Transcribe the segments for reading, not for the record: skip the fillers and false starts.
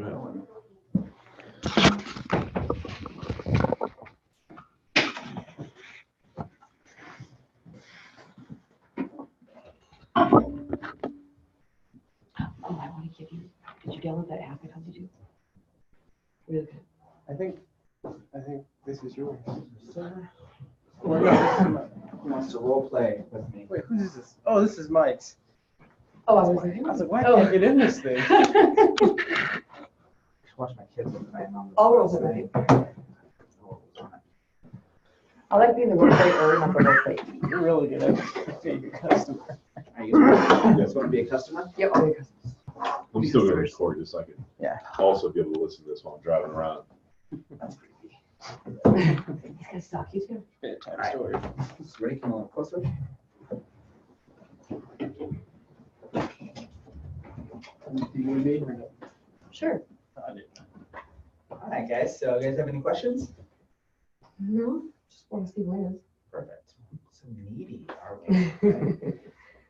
know. Oh, I want to give you. Did you download that app? How did you do? Really good. I think this is yours. Or no, Who wants to role play with me? wait, whose is this? Oh, this is Mike's. Oh, I I was was like, why Oh. can't I get in this thing? Watch my kids with my mom. I'll roll tonight. I like being the role player, not the role play. You're really good at being a customer. Are you guys want to be a customer? Yep, I'll be a customer. I'm still going to record just so I can Yeah. also be able to listen to this while I'm driving around. That's creepy. He's gonna stalk you too. Bedtime Alright. story. Ready? Come a little closer. You want me? Sure. I didn't. All right, guys. So, you guys have any questions? No, just want to see wins. Perfect. So needy, are we?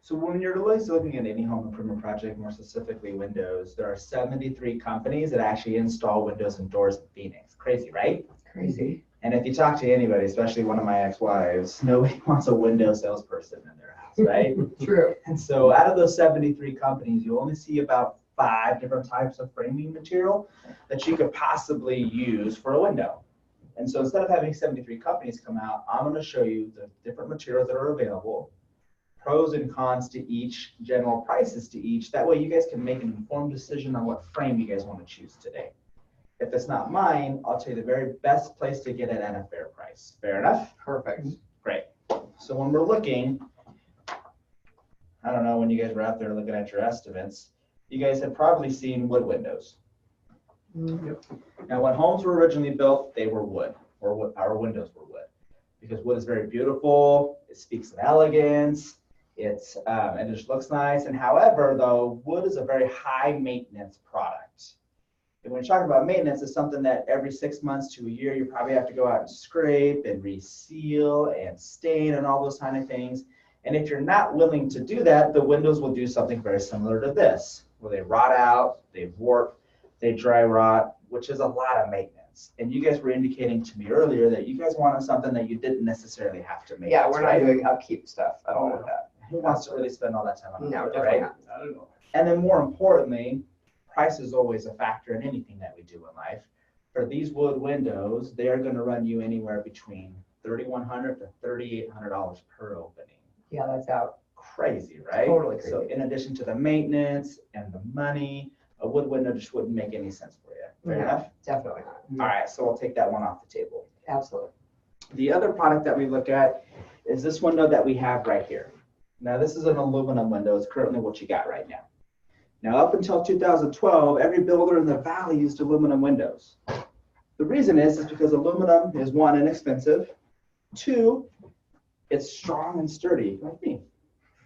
So when you're always looking at any home improvement project, more specifically windows, there are 73 companies that actually install windows and doors in Phoenix. Crazy, right? Crazy. And if you talk to anybody, especially one of my ex-wives, nobody wants a window salesperson in their house, right? True. And so out of those 73 companies, you only see about 5 different types of framing material that you could possibly use for a window. And so instead of having 73 companies come out, I'm going to show you the different materials that are available, pros and cons to each, general prices to each. That way you guys can make an informed decision on what frame you guys want to choose today. If it's not mine, I'll tell you the very best place to get it at a fair price. Fair enough? Perfect. Great. So when we're looking, I don't know when you guys were out there looking at your estimates, you guys had probably seen wood windows. Yep. Now, when homes were originally built, they were wood, or our windows were wood, because wood is very beautiful. It speaks of elegance. It just looks nice. And however, though, wood is a very high maintenance product. And when you're talking about maintenance, it's something that every 6 months to a year, you probably have to go out and scrape and reseal and stain and all those kind of things. And if you're not willing to do that, the windows will do something very similar to this, where they rot out, they warp, they dry rot, which is a lot of maintenance. And you guys were indicating to me earlier that you guys wanted something that you didn't necessarily have to make. Yeah, we're not doing upkeep stuff at all with that. Who wants to really spend all that time on it? No, right? definitely not. I don't know. And then more importantly, price is always a factor in anything that we do in life. For these wood windows, they are going to run you anywhere between $3,100 to $3,800 per opening. Yeah, that's out. Crazy, right? Totally crazy. So in addition to the maintenance and the money, a wood window just wouldn't make any sense for you. Fair No, enough? Definitely not. All right, so we'll take that one off the table. Absolutely. The other product that we look at is this window that we have right here. Now, this is an aluminum window. It's currently what you got right now. Now, up until 2012, every builder in the valley used aluminum windows. The reason is because aluminum is, 1, inexpensive, 2, it's strong and sturdy, like me.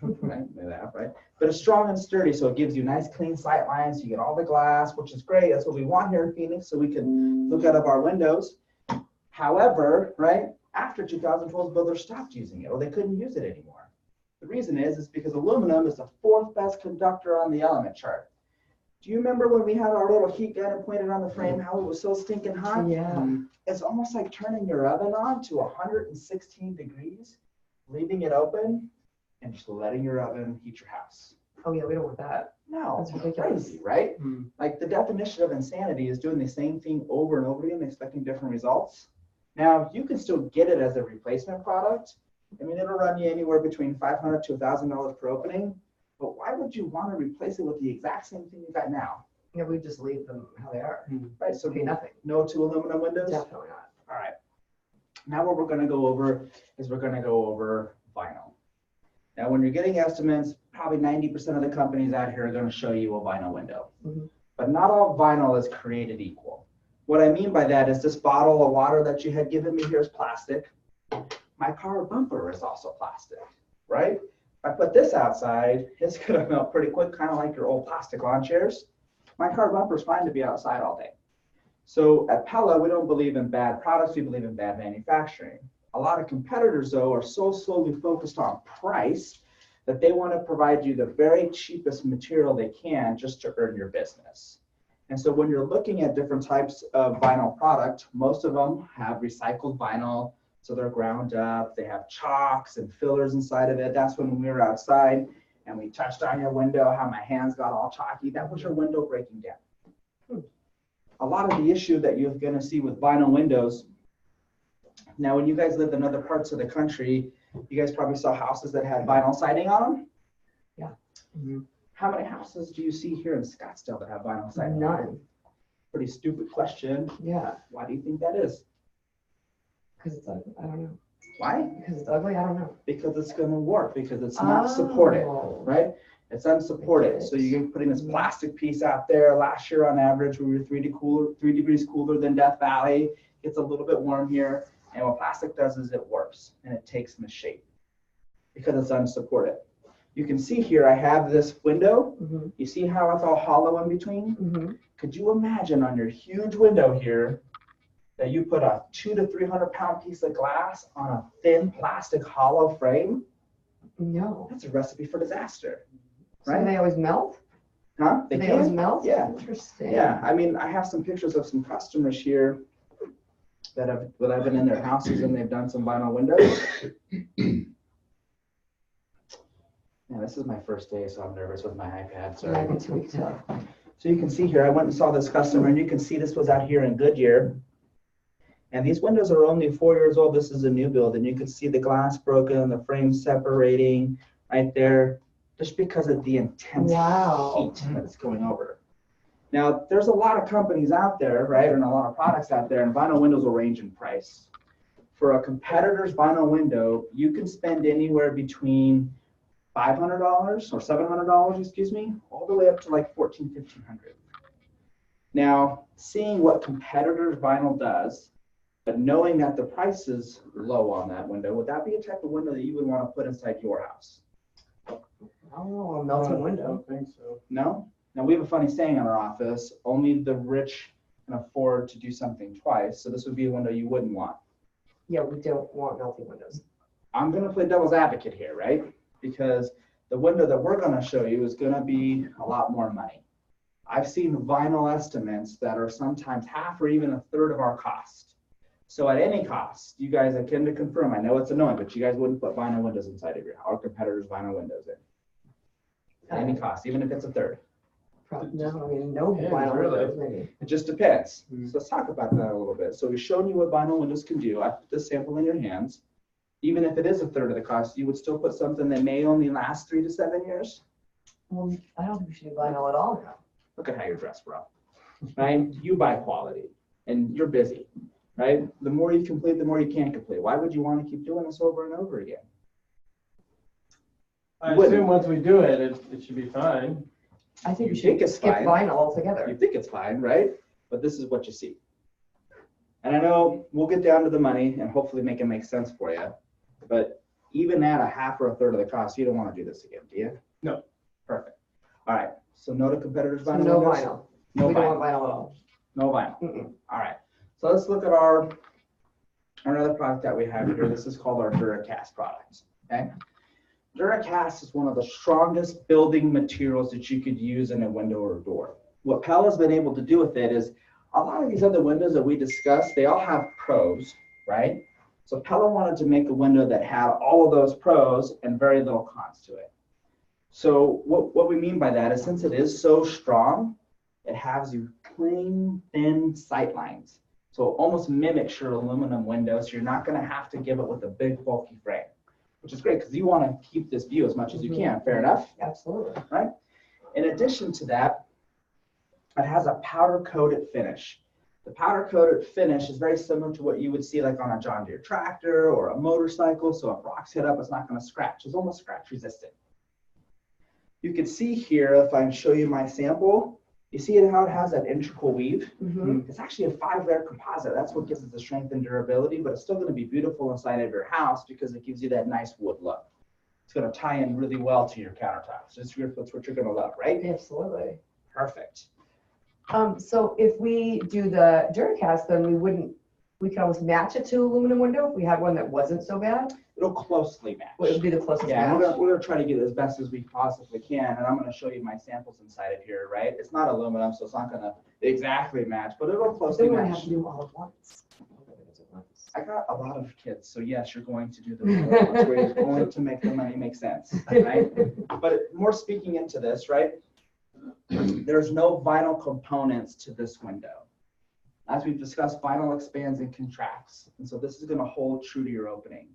Right? They laugh, right? But it's strong and sturdy, so it gives you nice, clean sight lines. You get all the glass, which is great. That's what we want here in Phoenix, so we can look out of our windows. However, right, after 2012, builders stopped using it, or they couldn't use it anymore. The reason is because aluminum is the 4th best conductor on the element chart. Do you remember when we had our little heat gun and pointed on the frame, how it was so stinking hot? Yeah. It's almost like turning your oven on to 116 degrees, leaving it open, and just letting your oven heat your house. Oh yeah, we don't want that. No, That's it's ridiculous. crazy, right? Hmm. Like the definition of insanity is doing the same thing over and over again, expecting different results. Now, you can still get it as a replacement product. I mean, it'll run you anywhere between $500 to $1,000 per opening. But why would you want to replace it with the exact same thing you got now? Yeah, we just leave them how they are. Right? So Pay nothing. no to aluminum windows? Definitely not. All right. Now what we're going to go over is we're going to go over vinyl. Now when you're getting estimates, probably 90% of the companies out here are going to show you a vinyl window. Mhm. But not all vinyl is created equal. What I mean by that is this bottle of water that you had given me here is plastic. My car bumper is also plastic, right? If I put this outside, it's going to melt pretty quick, kind of like your old plastic lawn chairs. My car bumper is fine to be outside all day. So at Pella, we don't believe in bad products, we believe in bad manufacturing. A lot of competitors, though, are so solely focused on price that they want to provide you the very cheapest material they can just to earn your business. And so when you're looking at different types of vinyl product, most of them have recycled vinyl. So they're ground up, they have chalks and fillers inside of it. That's when we were outside and we touched on your window, how my hands got all chalky. That was your window breaking down. A lot of the issue that you're gonna see with vinyl windows, now when you guys lived in other parts of the country, you guys probably saw houses that had vinyl siding on them. Yeah. Mm-hmm. How many houses do you see here in Scottsdale that have vinyl siding? None. Pretty stupid question. Yeah, Why do you think that is? because it's ugly. I don't know. Why? Because it's ugly. I don't know. Because it's going to work, because it's not supported, Oh. right? It's unsupported. So you're putting this plastic piece out there. Last year on average, we were 3 degrees cooler than Death Valley. It's a little bit warm here. And what plastic does is it warps and it takes shape because it's unsupported. You can see here, I have this window. Mm-hmm. You see how it's all hollow in between? Mm-hmm. Could you imagine on your huge window here that you put a 200 to 300 pound piece of glass on a thin plastic hollow frame? No. That's a recipe for disaster, So right? they always melt? Huh? They always melt? Yeah. Interesting. Yeah, I mean, I have some pictures of some customers here that I've been in their houses and they've done some vinyl windows. Yeah, this is my first day, so I'm nervous with my iPad. So I Sorry. can tweak it up. So you can see here, I went and saw this customer, and you can see this was out here in Goodyear. And these windows are only 4 years old. This is a new build, and you can see the glass broken, the frame separating right there, just because of the intense Wow. heat that's going over. Now, there's a lot of companies out there, right, and a lot of products out there, and vinyl windows will range in price. For a competitor's vinyl window, you can spend anywhere between $500 or $700, excuse me, all the way up to like $1,400, $1,500. Now, seeing what competitors' vinyl does, but knowing that the price is low on that window, would that be a type of window that you would want to put inside your house? Oh, a melting I window. don't think so. No? Now, we have a funny saying in our office, only the rich can afford to do something twice, so this would be a window you wouldn't want. Yeah, we don't want melting windows. I'm going to play devil's advocate here, right? Because the window that we're going to show you is going to be a lot more money. I've seen vinyl estimates that are sometimes half or even a third of our cost. So at any cost, you guys, I can confirm, I know it's annoying, but you guys wouldn't put vinyl windows inside of your house, or competitors' vinyl windows in. At any cost, even if it's a third. No, I mean, no Yeah, vinyl really. windows, maybe. It just depends. Mhm. So let's talk about that a little bit. So we've shown you what vinyl windows can do. I put this sample in your hands. Even if it is a third of the cost, you would still put something that may only last 3 to 7 years. Well, I don't think we should do vinyl at all now. Look at how you're dressed, bro. Right? You buy quality and you're busy, right? The more you complete, the more you can't complete. Why would you want to keep doing this over and over again? I Wouldn't. assume once we do it, it should be fine. I think You we think should it's skip fine. vinyl You altogether. think it's fine, right? But this is what you see. And I know we'll get down to the money and hopefully make it make sense for you. But even at a half or a third of the cost, you don't want to do this again, do you? No. Perfect. All right. So no to competitors' So vinyl no windows? vinyl. No We don't vinyl. want vinyl at all. No vinyl. Mm-mm. All right. So let's look at our another product that we have here. This is called our DuraCast product. Okay. DuraCast is one of the strongest building materials that you could use in a window or a door. What Pella's been able to do with it is a lot of these other windows that we discussed, they all have pros, right? So Pella wanted to make a window that had all of those pros and very little cons to it. So what we mean by that is since it is so strong, it has you plain thin sight lines. So it almost mimics your aluminum window. So you're not going to have to give it with a big bulky frame, which is great because you want to keep this view as much as you can. Fair enough? Absolutely. Right? In addition to that, it has a powder coated finish. The powder coated finish is very similar to what you would see like on a John Deere tractor or a motorcycle. So if rocks hit up, it's not going to scratch. It's almost scratch resistant. You can see here, if I show you my sample, you see how it has that integral weave? Mm-hmm. It's actually a 5-layer composite. That's what gives it the strength and durability, but it's still going to be beautiful inside of your house because it gives you that nice wood look. It's going to tie in really well to your countertops. That's what you're going to love, right? Absolutely. Perfect. So if we do the DuraCast, then we wouldn't We can always match it to aluminum window if we had one that wasn't so bad. It'll closely match. What would be the closest Yeah, match? we're gonna try to get as best as we possibly can, and I'm gonna show you my samples inside of here, right? It's not aluminum, so it's not gonna exactly match, but it'll Then closely we're gonna have match. to do them all at once. I got a lot of kids, so yes, you're going to do the we're going to make the money make sense, right? But more speaking into this, right? There's no vinyl components to this window. As we've discussed, vinyl expands and contracts, and so this is gonna hold true to your opening.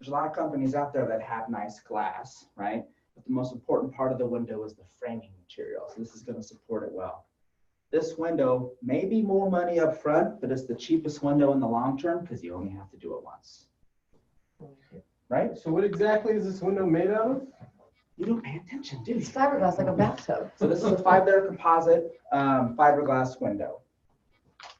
There's a lot of companies out there that have nice glass, right? But the most important part of the window is the framing material, so this is gonna support it well. This window may be more money up front, but it's the cheapest window in the long term because you only have to do it once, right? So what exactly is this window made out of? You don't pay attention, do you? It's fiberglass like a bathtub. So this is a 5-layer composite fiberglass window.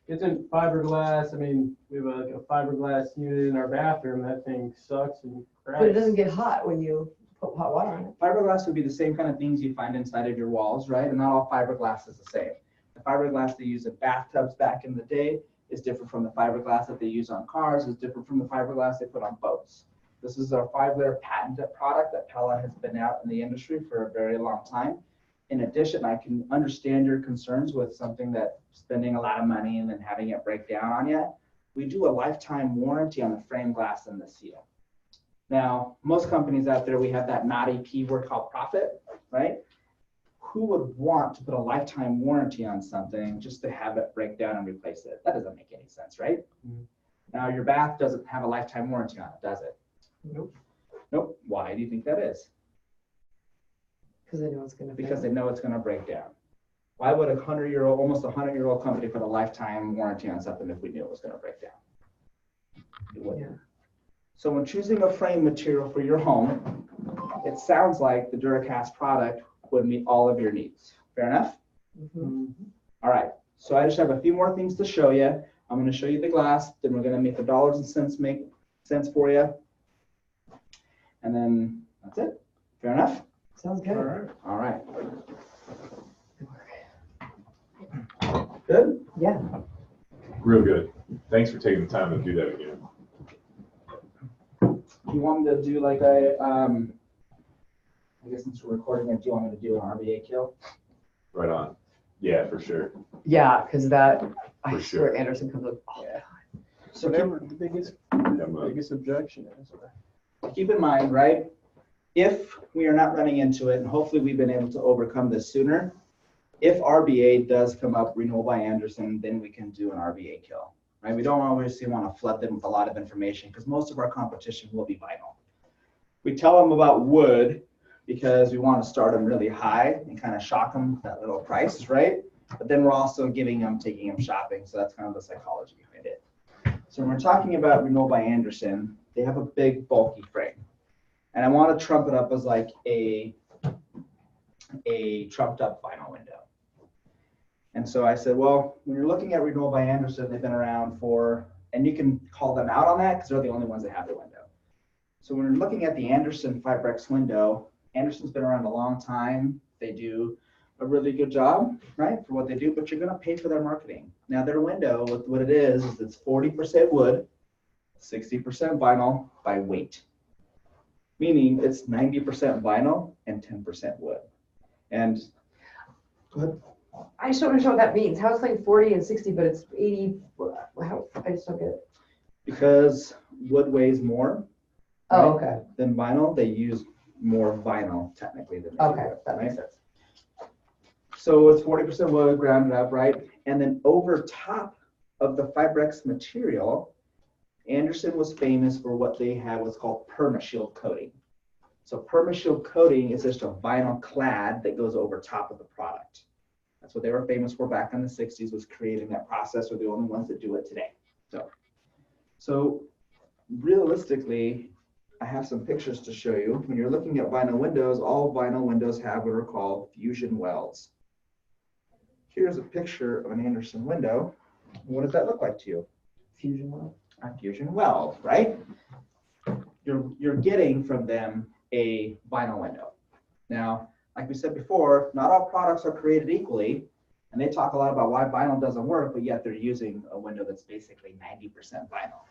Isn't fiberglass, I mean, we have like a fiberglass unit in our bathroom. That thing sucks and cracks. But it doesn't get hot when you put hot water on it. Fiberglass would be the same kind of things you find inside of your walls, right? And not all fiberglass is the same. The fiberglass they use in bathtubs back in the day is different from the fiberglass that they use on cars, is different from the fiberglass they put on boats. This is our 5-layer patented product that Pella has been out in the industry for a very long time. In addition, I can understand your concerns with something that spending a lot of money and then having it break down on you. We do a lifetime warranty on the frame glass and the seal. Now, most companies out there, we have that naughty P word called profit, right? Who would want to put a lifetime warranty on something just to have it break down and replace it? That doesn't make any sense, right? Mhm. Now, your bath doesn't have a lifetime warranty on it, does it? Nope. Nope. Why do you think that is? Because they know it's gonna. Because they know it's going to break down. Why would a 100-year-old, almost 100-year-old company put a lifetime warranty on something if we knew it was going to break down? It wouldn't. Yeah. So when choosing a frame material for your home, it sounds like the Duracast product would meet all of your needs. Fair enough? Mhm. All right. So I just have a few more things to show you. I'm going to show you the glass, then we're going to make the dollars and cents make sense for you. And then that's it. Fair enough? Sounds good. All right. Good? Yeah. Real good. Thanks for taking the time to do that again. You want me to do like a, I guess since we're recording it, do you want me to do an RBA kill? Right on. Yeah, for sure. Yeah, because that, I For swear sure. Anderson comes up. Oh, Yeah. So Whatever the biggest Yeah, objection is. keep in mind, right? If we are not running into it, and hopefully we've been able to overcome this sooner, if RBA does come up, renewal by Anderson, then we can do an RBA kill, right? We don't obviously want to flood them with a lot of information because most of our competition will be vinyl. We tell them about wood because we want to start them really high and kind of shock them with that little price, right? But then we're also taking them shopping. So that's kind of the psychology behind it. So when we're talking about renewal by Anderson, they have a big bulky frame. And I want to trump it up as like a trumped up vinyl window. And so I said, well, when you're looking at renewal by Anderson, they've been around for, and you can call them out on that because they're the only ones that have the window. So when you're looking at the Anderson Fibrex window, Anderson's been around a long time. They do a really good job, right, for what they do, but you're going to pay for their marketing. Now their window, what it is it's 40% wood, 60% vinyl by weight. Meaning it's 90% vinyl and 10% wood. And go ahead. I just don't understand what that means. How it's like 40 and 60, but it's 80. How, I just don't get it. Because wood weighs more Oh, okay. than vinyl, they use more vinyl technically than they Okay, do wood, that makes right? sense. So it's 40% wood grounded up, right? And then over top of the Fibrex material, Anderson was famous for what they had was called PermaShield coating. So PermaShield coating is just a vinyl clad that goes over top of the product. That's what they were famous for back in the 60s, was creating that process. We're the only ones that do it today. So realistically, I have some pictures to show you. When you're looking at vinyl windows, all vinyl windows have what are called fusion welds. Here's a picture of an Anderson window. What does that look like to you? Fusion weld. A fusion weld, right? You're getting from them a vinyl window. Now, like we said before, not all products are created equally, And they talk a lot about why vinyl doesn't work, but yet they're using a window that's basically 90% vinyl.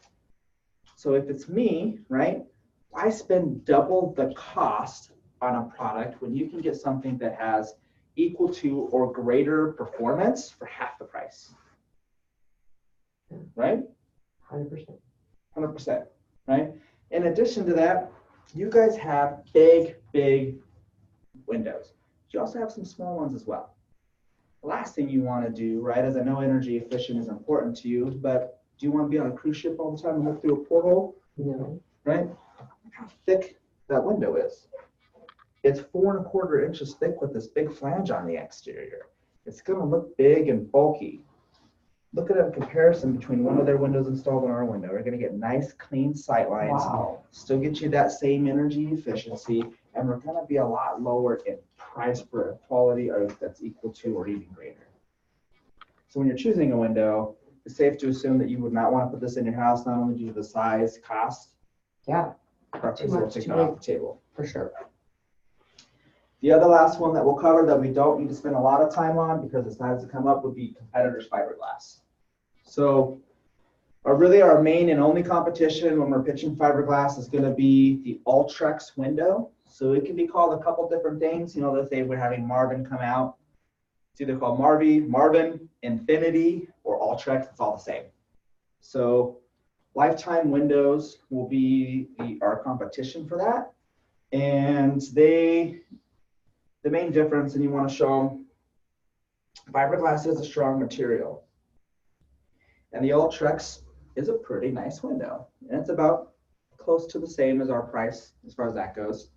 So if it's me, right, why spend double the cost on a product when you can get something that has equal to or greater performance for half the price? Right? 100%. 100%, right? In addition to that, you guys have big, big windows. You also have some small ones as well. The last thing you want to do, right, is I know energy efficient is important to you, but do you want to be on a cruise ship all the time and look through a porthole? No. Right? Look how thick that window is. It's 4¼ inches thick with this big flange on the exterior. It's going to look big and bulky. Look at a comparison between one of their windows installed on our window. We're going to get nice, clean sight lines, Wow. still get you that same energy efficiency, and we're going to be a lot lower in price for a quality that's equal to or even greater. So when you're choosing a window, it's safe to assume that you would not want to put this in your house, not only due to the size, cost, Yeah, preference much, will take too that off the table. for sure. The other last one that we'll cover that we don't need to spend a lot of time on because it's not to come up would be competitors' fiberglass. So our main and only competition when we're pitching fiberglass is going to be the Ultrex window. So it can be called a couple different things. You know, let's say we're having Marvin come out. It's either called Marvin, Infinity, or Ultrex. It's all the same. So Lifetime Windows will be our competition for that. And the main difference, and you want to show them, fiberglass is a strong material. And the Ultrex is a pretty nice window. And it's about close to the same as our price as far as that goes.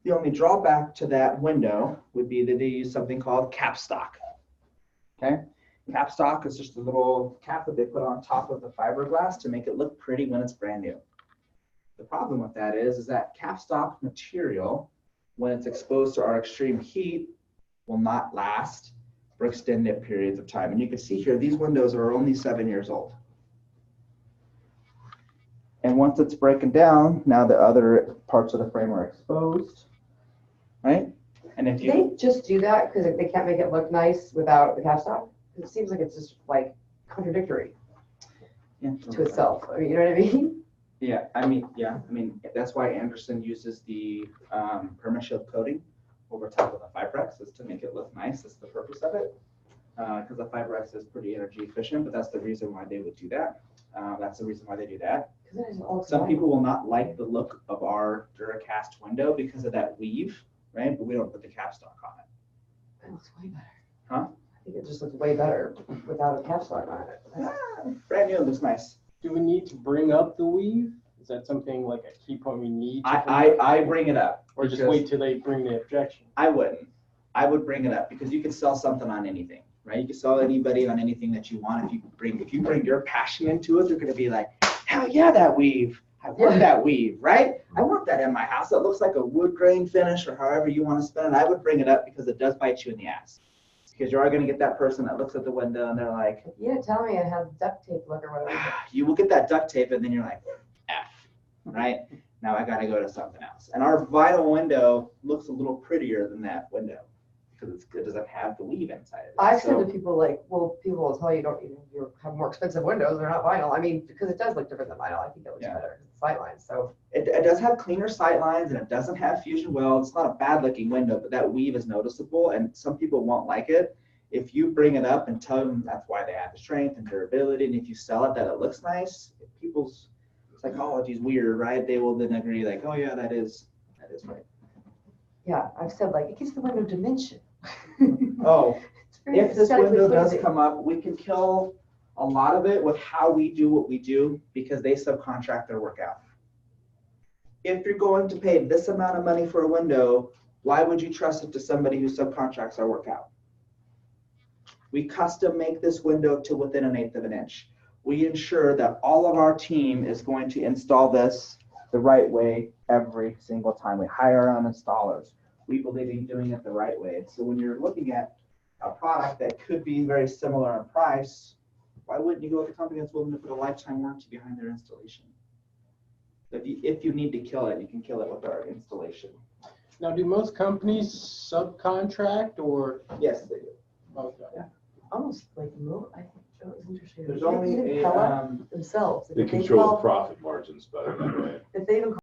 The only drawback to that window would be that they use something called capstock. Okay? Capstock is just a little cap that they put on top of the fiberglass to make it look pretty when it's brand new. The problem with that is that capstock material, when it's exposed to our extreme heat, will not last for extended periods of time. And you can see here, these windows are only 7 years old. And once it's breaking down, now the other parts of the frame are exposed, right? And if Do you they just do that because they can't make it look nice without the capstock? It seems like it's just like contradictory to itself. I mean, you know what I mean? Yeah, I mean, that's why Anderson uses the perma-shield coating over top of the Fibrex, is to make it look nice. That's the purpose of it. Because the Fibrex is pretty energy efficient, but that's the reason why they would do that. That's the reason why they do that. Some people will not like the look of our Duracast window because of that weave, right? But we don't put the capstock on it. It looks way better. Huh? I think it just looks way better without a capstock on it. Brand new, it looks nice. Do we need to bring up the weave? Is that something like a key point we need to I bring it up. or just because wait till they bring the objection? I wouldn't. I would bring it up because you can sell something on anything, right? You can sell anybody on anything that you want. If you bring your passion into it, they're going to be like, hell yeah, that weave. I want that weave, right? I want that in my house. It looks like a wood grain finish or however you want to spend it. I would bring it up because it does bite you in the ass. Because you are going to get that person that looks at the window and they're like, You didn't tell me I had duct tape look or whatever. you will get that duct tape and then you're like, F, right? Now I got to go to something else. And our vinyl window looks a little prettier than that window because it doesn't have the weave inside of it. I've said to people like, well, people will tell you you have more expensive windows. They're not vinyl. I mean, because it does look different than vinyl. I think it looks better because it's sight lines. So it does have cleaner sight lines and it doesn't have fusion weld. It's not a bad looking window, but that weave is noticeable and some people won't like it. If you bring it up and tell them that's why they have the strength and durability, and if you sell it that it looks nice, if people's psychology is weird, right? They will then agree like, oh yeah, that is right. yeah, I've said like it gives the window dimension. Oh, It's very if this aesthetically window does pleasing. come up, we can kill a lot of it with how we do what we do because they subcontract their work out. If you're going to pay this amount of money for a window, why would you trust it to somebody who subcontracts our work out? We custom make this window to within 1/8 of an inch. We ensure that all of our team is going to install this the right way every single time. We hire our own installers. We believe in doing it the right way. So when you're looking at a product that could be very similar in price, why wouldn't you go with a company that's willing to put a lifetime warranty behind their installation? If you need to kill it, you can kill it with our installation. Now, do most companies subcontract or? Yes, they do. Okay. Yeah. almost like I think it was interesting. There's Even only a, Pella themselves. They if control the call- profit margins better that way. If they even